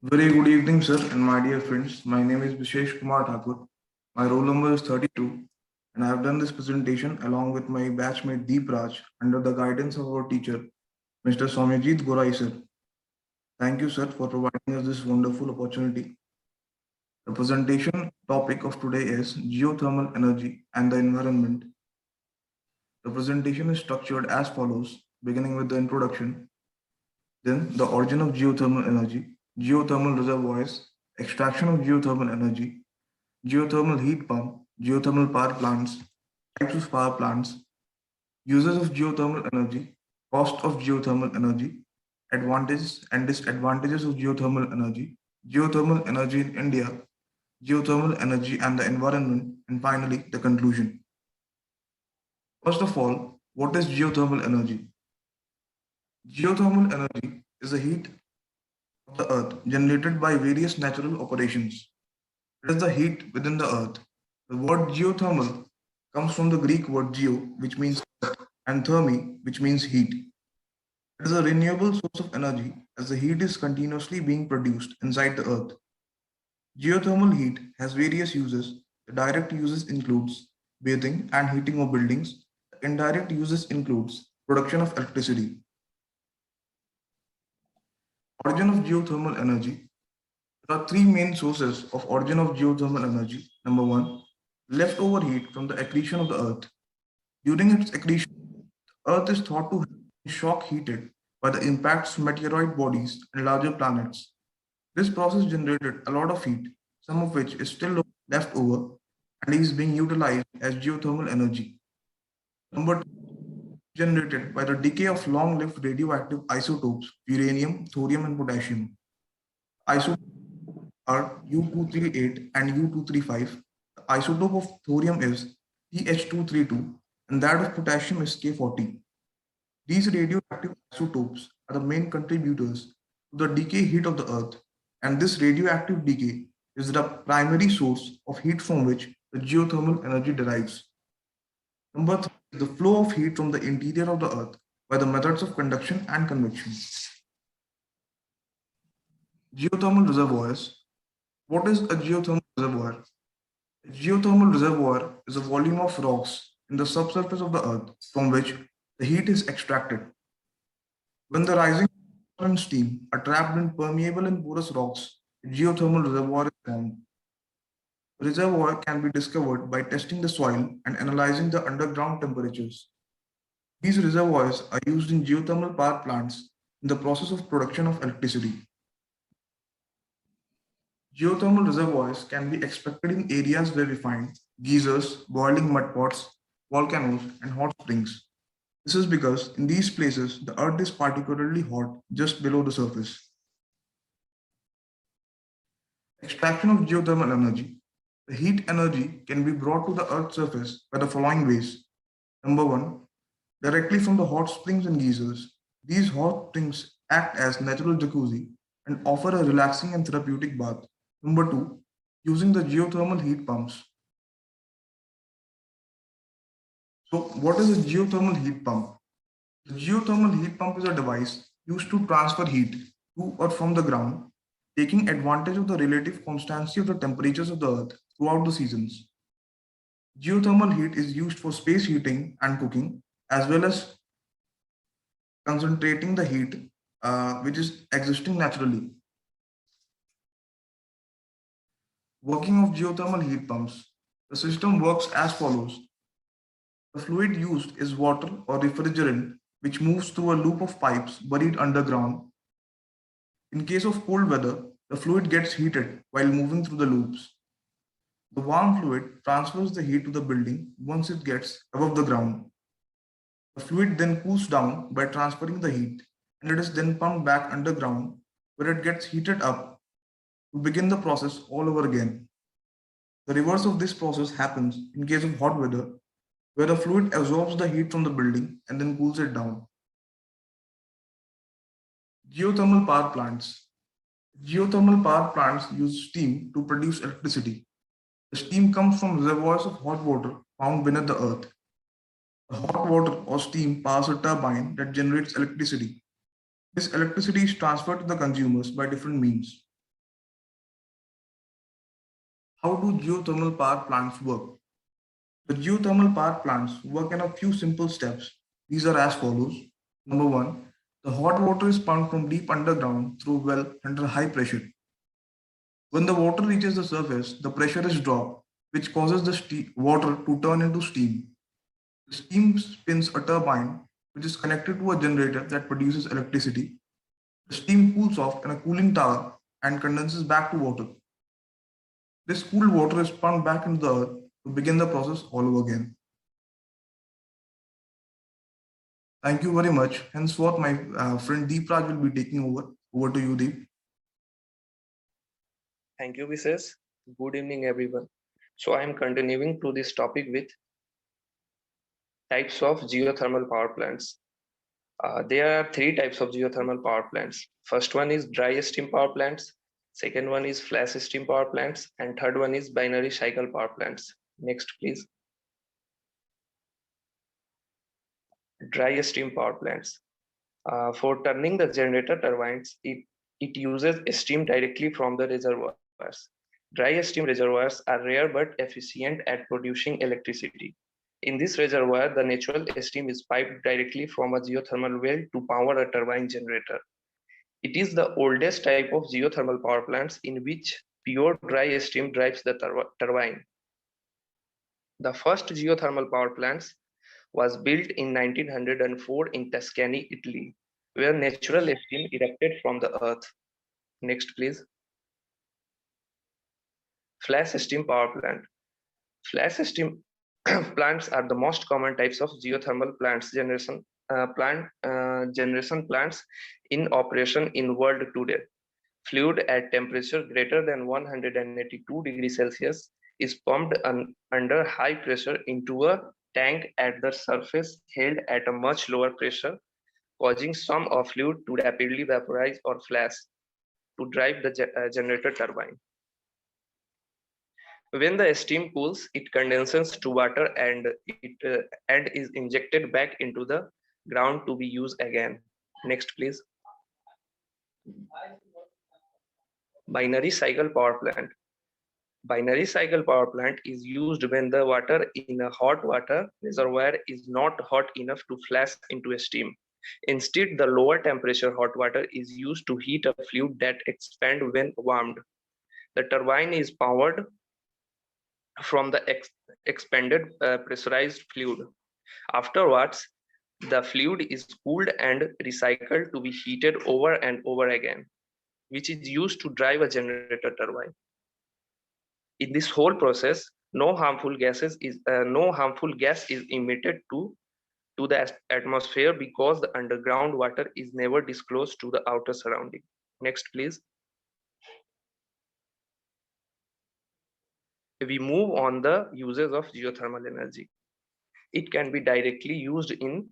Very good evening, sir, and my dear friends. My name is Vishesh Kumar Thakur. My roll number is 32, and I have done this presentation along with my batchmate Deep Raj under the guidance of our teacher, Mr. Soumyajit Gorai, sir. Thank you, sir, for providing us this wonderful opportunity. The presentation topic of today is geothermal energy and the environment. The presentation is structured as follows, beginning with the introduction, then the origin of geothermal energy, geothermal reservoirs, extraction of geothermal energy, geothermal heat pump, geothermal power plants, types of power plants, uses of geothermal energy, cost of geothermal energy, advantages and disadvantages of geothermal energy in India, geothermal energy and the environment, and finally the conclusion. First of all, what is geothermal energy? Geothermal energy is the heat of the earth generated by various natural operations. It is the heat within the earth. The word geothermal comes from the Greek word geo, which means earth, and thermi, which means heat. It is a renewable source of energy as the heat is continuously being produced inside the earth. Geothermal heat has various uses. The direct uses includes bathing and heating of buildings. The indirect uses includes production of electricity. Origin of geothermal energy. There are three main sources of origin of geothermal energy. Number one, leftover heat from the accretion of the earth. During its accretion, the earth is thought to have been shock heated by the impacts of meteoroid bodies and larger planets. This process generated a lot of heat, some of which is still left over and is being utilized as geothermal energy. Number two, generated by the decay of long-lived radioactive isotopes, uranium, thorium, and potassium. Isotopes are U-238 and U-235. The isotope of thorium is Th232 and that of potassium is K40. These radioactive isotopes are the main contributors to the decay heat of the earth, and this radioactive decay is the primary source of heat from which the geothermal energy derives. Number three is the flow of heat from the interior of the earth by the methods of conduction and convection. Geothermal reservoirs. What is a geothermal reservoir? A geothermal reservoir is a volume of rocks in the subsurface of the earth from which the heat is extracted. When the rising and steam are trapped in permeable and porous rocks, a geothermal reservoir is formed. The reservoir can be discovered by testing the soil and analyzing the underground temperatures. These reservoirs are used in geothermal power plants in the process of production of electricity. Geothermal reservoirs can be expected in areas where we find geysers, boiling mud pots, volcanoes, and hot springs. This is because in these places, the earth is particularly hot just below the surface. Extraction of geothermal energy. The heat energy can be brought to the earth's surface by the following ways. Number one, directly from the hot springs and geysers. These hot springs act as natural jacuzzi and offer a relaxing and therapeutic bath. Number two, using the geothermal heat pumps. So what is a geothermal heat pump? The geothermal heat pump is a device used to transfer heat to or from the ground, taking advantage of the relative constancy of the temperatures of the earth throughout the seasons. Geothermal heat is used for space heating and cooking, as well as concentrating the heat which is existing naturally. Working of geothermal heat pumps. The system works as follows. The fluid used is water or refrigerant which moves through a loop of pipes buried underground. In case of cold weather, the fluid gets heated while moving through the loops. The warm fluid transfers the heat to the building once it gets above the ground. The fluid then cools down by transferring the heat, and it is then pumped back underground where it gets heated up to begin the process all over again. The reverse of this process happens in case of hot weather, where the fluid absorbs the heat from the building and then cools it down. Geothermal power plants. Geothermal power plants use steam to produce electricity. The steam comes from reservoirs of hot water found beneath the earth. The hot water or steam powers a turbine that generates electricity. This electricity is transferred to the consumers by different means. How do geothermal power plants work? The geothermal power plants work in a few simple steps. These are as follows. Number one, the hot water is pumped from deep underground through a well under high pressure. When the water reaches the surface, the pressure is dropped, which causes the water to turn into steam. The steam spins a turbine, which is connected to a generator that produces electricity. The steam cools off in a cooling tower and condenses back to water. This cooled water is pumped back into the earth to begin the process all over again. Thank you very much. Henceforth, my friend Deep Raj will be taking over. Over to you, Deep. Thank you, Mrs. Good evening, everyone. So I am continuing to this topic with types of geothermal power plants. There are three types of geothermal power plants. First one is dry steam power plants. Second one is flash steam power plants. And third one is binary cycle power plants. Next, please. Dry steam power plants. For turning the generator turbines, it uses steam directly from the reservoirs. Dry steam reservoirs are rare but efficient at producing electricity. In this reservoir, the natural steam is piped directly from a geothermal well to power a turbine generator. It is the oldest type of geothermal power plants in which pure dry steam drives the turbine. The first geothermal power plants was built in 1904 in Tuscany, Italy, where natural steam erupted from the earth. Next, please. Flash steam power plant. Flash steam plants are the most common types of geothermal plants generation plants in operation in world today. Fluid at temperature greater than 182 degrees Celsius is pumped under high pressure into a tank at the surface held at a much lower pressure, causing some of fluid to rapidly vaporize or flash to drive the generator turbine. When the steam cools, it condenses to water and is injected back into the ground to be used again. Next, please. Binary cycle power plant. Binary cycle power plant is used when the water in a hot water reservoir is not hot enough to flash into a steam. Instead, the lower temperature hot water is used to heat a fluid that expands when warmed. The turbine is powered from the expanded pressurized fluid. Afterwards, the fluid is cooled and recycled to be heated over and over again, which is used to drive a generator turbine. In this whole process, no harmful gas is emitted to the atmosphere because the underground water is never disclosed to the outer surrounding. Next, please. We move on the uses of geothermal energy. It can be directly used in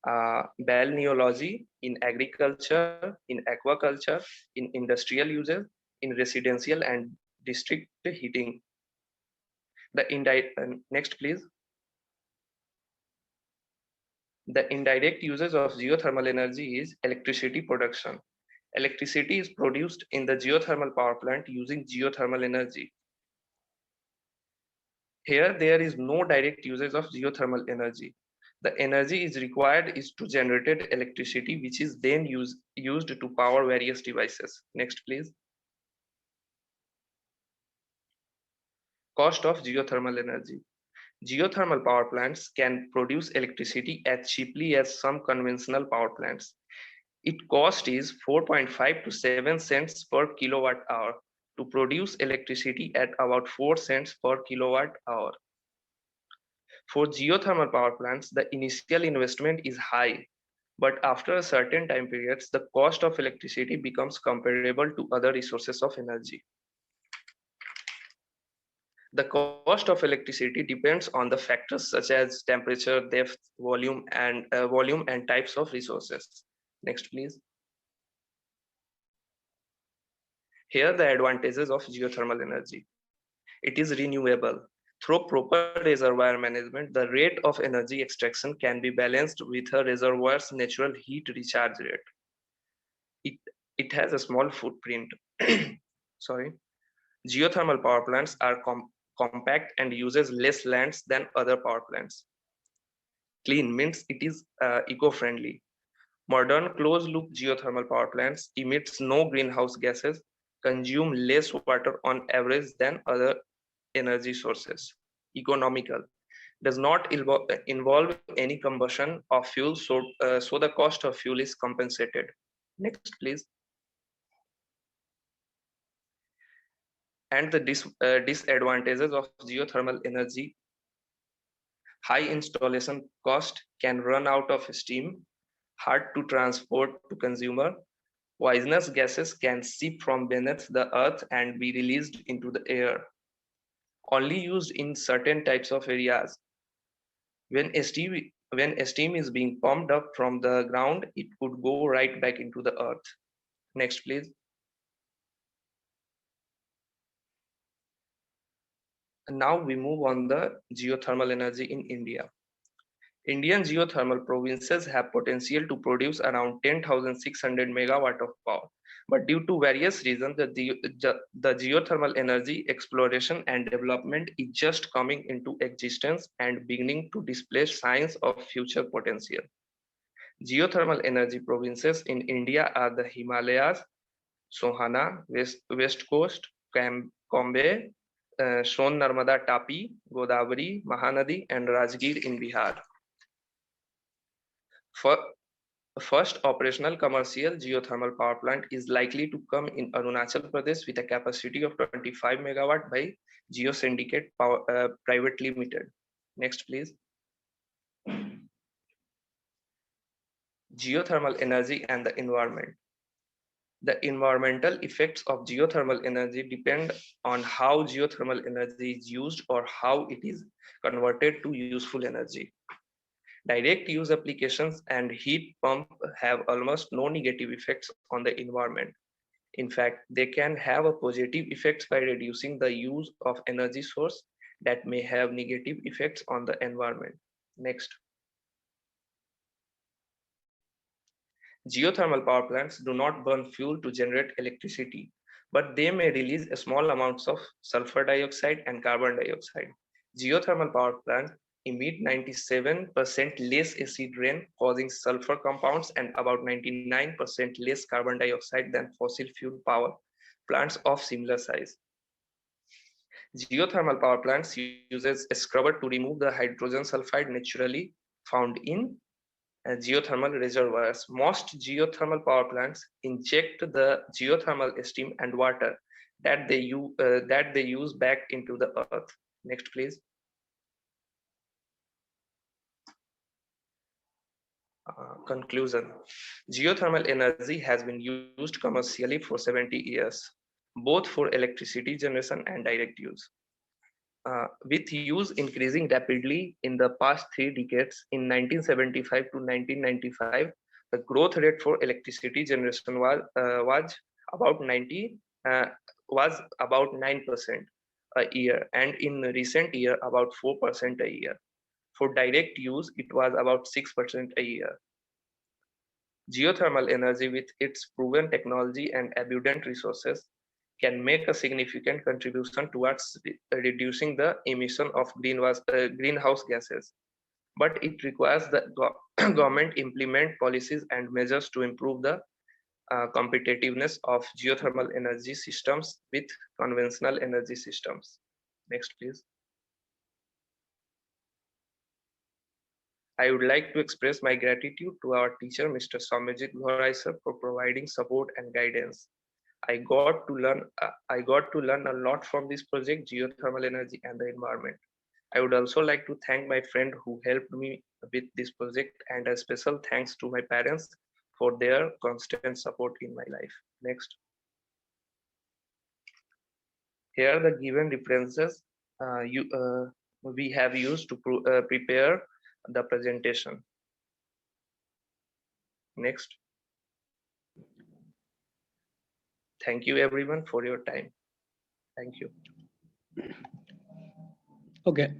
balneology, in agriculture, in aquaculture, in industrial uses, in residential and district heating. Next, please. The indirect uses of geothermal energy is electricity production. Electricity is produced in the geothermal power plant using geothermal energy. Here, there is no direct usage of geothermal energy. The energy is required is to generate electricity, which is then used to power various devices. Next, please. Cost of geothermal energy. Geothermal power plants can produce electricity as cheaply as some conventional power plants. Its cost is 4.5 to 7 cents per kilowatt hour to produce electricity at about 4 cents per kilowatt hour. For geothermal power plants, the initial investment is high, but after a certain time periods, the cost of electricity becomes comparable to other resources of energy. The cost of electricity depends on the factors such as temperature, depth, volume, and types of resources. Next, please. Here are the advantages of geothermal energy. It is renewable. Through proper reservoir management, the rate of energy extraction can be balanced with a reservoir's natural heat recharge rate. It has a small footprint. Sorry. Geothermal power plants are compact and uses less lands than other power plants. Clean means it is eco-friendly. Modern closed-loop geothermal power plants emits no greenhouse gases, consume less water on average than other energy sources. Economical does not involve any combustion of fuel, so the cost of fuel is compensated. Next, please. And the disadvantages of geothermal energy: high installation cost, can run out of steam, hard to transport to consumer, poisonous gases can seep from beneath the earth and be released into the air, only used in certain types of areas. When steam is being pumped up from the ground, it could go right back into the earth. Next, please. And now we move on the geothermal energy in India. Indian geothermal provinces have potential to produce around 10,600 megawatt of power. But due to various reasons, the geothermal energy exploration and development is just coming into existence and beginning to display signs of future potential. Geothermal energy provinces in India are the Himalayas, Sohana, West Coast, Kambe, Son Narmada Tapi, Godavari, Mahanadi, and Rajgir in Bihar. First operational commercial geothermal power plant is likely to come in Arunachal Pradesh with a capacity of 25 megawatt by Geo Syndicate Power Private Limited. Next, please. Geothermal energy and the environment. The environmental effects of geothermal energy depend on how geothermal energy is used or how it is converted to useful energy. Direct use applications and heat pump have almost no negative effects on the environment. In fact, they can have a positive effects by reducing the use of energy source that may have negative effects on the environment. Next. Geothermal power plants do not burn fuel to generate electricity, but they may release small amounts of sulfur dioxide and carbon dioxide. Geothermal power plants emit 97% less acid rain, causing sulfur compounds, and about 99% less carbon dioxide than fossil fuel power plants of similar size. Geothermal power plants uses a scrubber to remove the hydrogen sulfide naturally found in geothermal reservoirs. Most geothermal power plants inject the geothermal steam and water that they use back into the earth. Next, please. Conclusion. Geothermal energy has been used commercially for 70 years, both for electricity generation and direct use. With use increasing rapidly in the past 3 decades, in 1975 to 1995, the growth rate for electricity generation was about 9% a year, and in recent year about 4% a year. For direct use, it was about 6% a year. Geothermal energy, with its proven technology and abundant resources, can make a significant contribution towards reducing the emission of greenhouse gases. But it requires the government implement policies and measures to improve the competitiveness of geothermal energy systems with conventional energy systems. Next, please. I would like to express my gratitude to our teacher, Mr. Somajit Ghorai sir, for providing support and guidance. I got to learn a lot from this project, geothermal energy and the environment. I would also like to thank my friend who helped me with this project, and a special thanks to my parents for their constant support in my life. Next. Here are the given references we have used to prepare the presentation. Next. Thank you everyone for your time. Thank you. Okay.